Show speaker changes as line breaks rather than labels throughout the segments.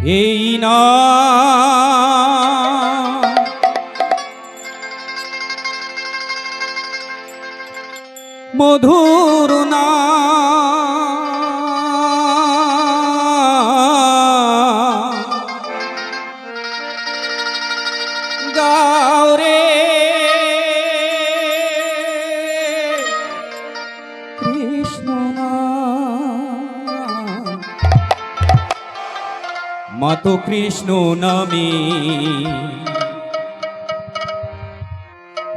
এই না মধুর না গাও রে কৃষ্ণ মাতো কৃষ্ণ নামে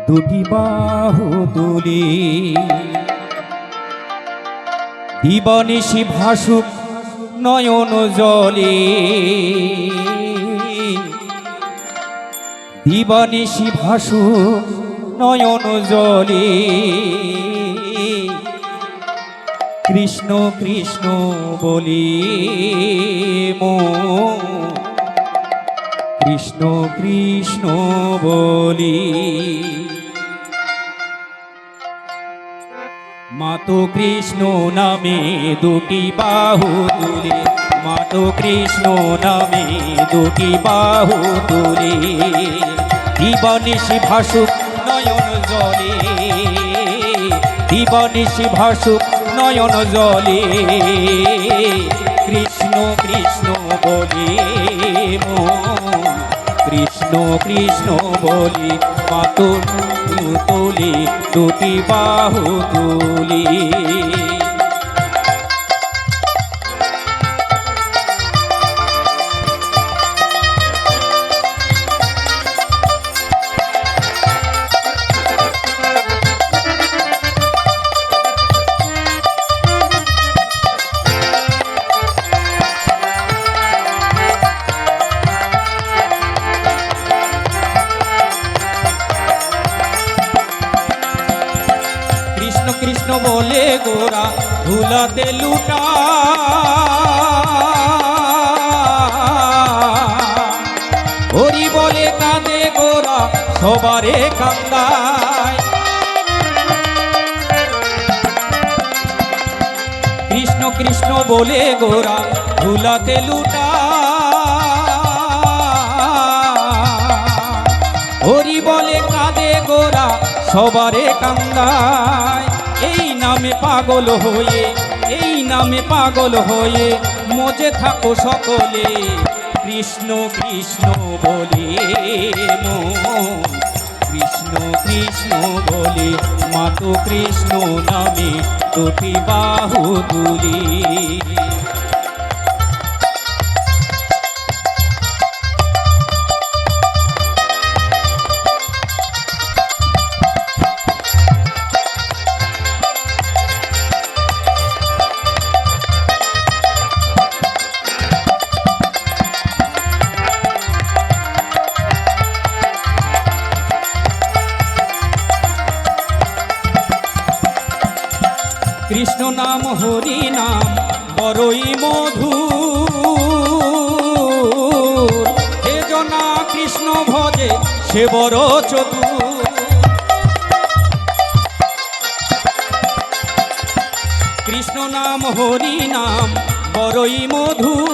দুটি বাহু তুলি দিবানিশি ভাসুক নয়ন জলে দিবানিশি ভাসুক নয়ন জলে কৃষ্ণ কৃষ্ণ বলি কৃষ্ণ কৃষ্ণ বলি মাতো কৃষ্ণ নামে দুটি বাহু তুলে মাতো কৃষ্ণ নামে দুটি বাহু তুলে দিবানিশি ভাসুক নয়ন জলে দিবানিশি ভাসুক নয়ন জলে কৃষ্ণ কৃষ্ণ বলি কৃষ্ণ কৃষ্ণ বলি মাতো তুলি দুটি বাহু তুলি কৃষ্ণ বলে গোরা ধুলাতে লুটা হরি বলে কাঁদে গোরা সবারে কান্দায় কৃষ্ণ কৃষ্ণ বলে গোরা ধুলাতে লুটা হরি বলে কাঁদে গোরা সবারে কান্দায় এই নামে পাগল হয়ে এই নামে পাগল হয়ে মজে থাকো সকলে কৃষ্ণ কৃষ্ণ বলে কৃষ্ণ কৃষ্ণ বলে মাতো কৃষ্ণ নামে দুটি বাহু তুলি কৃষ্ণ নাম হরি নাম বড়ই মধুর যে জনা কৃষ্ণ ভজে সে বড় চতুর কৃষ্ণ নাম হরি নাম বড়ই মধুর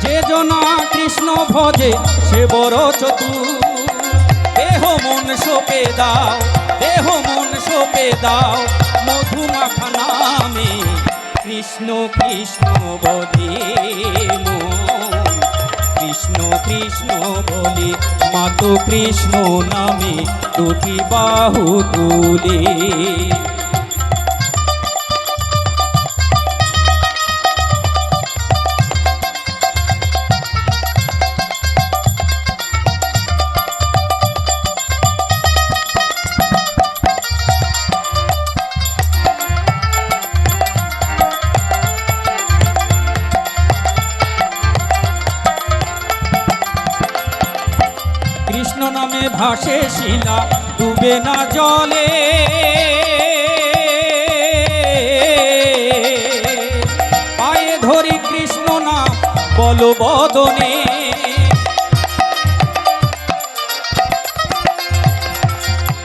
যে জনা কৃষ্ণ ভজে সে বড় চতুর দেহ মন সোপে দাও দেহ মন সোপে দাও মধু মাখা নামে কৃষ্ণ কৃষ্ণ বলি কৃষ্ণ কৃষ্ণ বলি মাতো কৃষ্ণ নামে দুটি বাহু তুলে কৃষ্ণ নামে ভাসে শিলা ডুবে না জলে পায়ে ধরি কৃষ্ণ নাম বল বদনে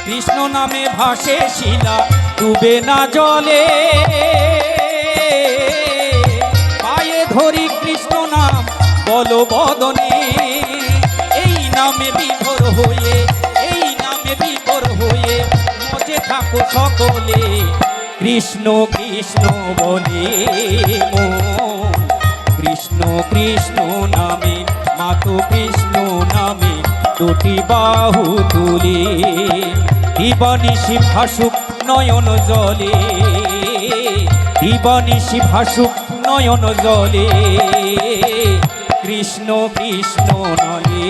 কৃষ্ণ নামে ভাসে শিলা ডুবে না জলে পায়ে বলো বদনে এই নামে বিভোর হয়ে, এই নামে বিভোর হয়ে মজে থাকো সকলে। কৃষ্ণ কৃষ্ণ বলে মন, কৃষ্ণ কৃষ্ণ নামে মাতো কৃষ্ণ নামে দুটি বাহু তুলে। দিবানিশি ভাসুক নয়ন জলে, দিবানিশি ভাসুক নয়ন জলে। কৃষ্ণ কৃষ্ণ নলে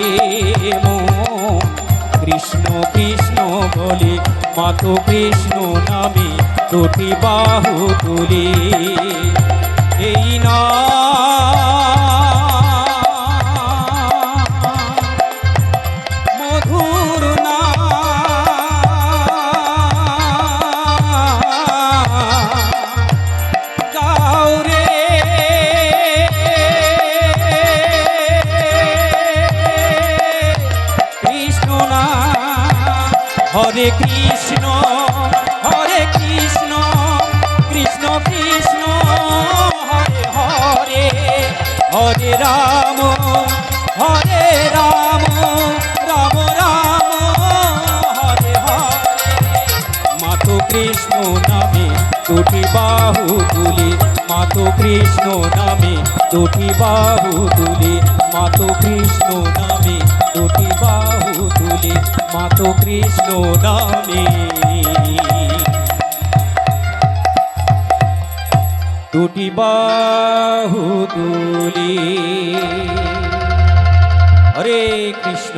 মন, কৃষ্ণ কৃষ্ণ বলে মাতো কৃষ্ণ নামে দুটি বাহু তুলে। এই না মধুর না গাও রে কৃষ্ণ না। হরে কৃষ্ণ হরে কৃষ্ণ কৃষ্ণ কৃষ্ণ হরে হরে, হরে রাম হরে রাম রাম রাম হরে হরে। মাতো কৃষ্ণ নামে দুটি বাহু তুলে, মাতো কৃষ্ণ নামে দুটি বাহু তুলে, মাতো কৃষ্ণ নামে দুটি বাহু তুলে, মাতো কৃষ্ণ নামে দুটি বাহু তুলে। হরে কৃষ্ণ।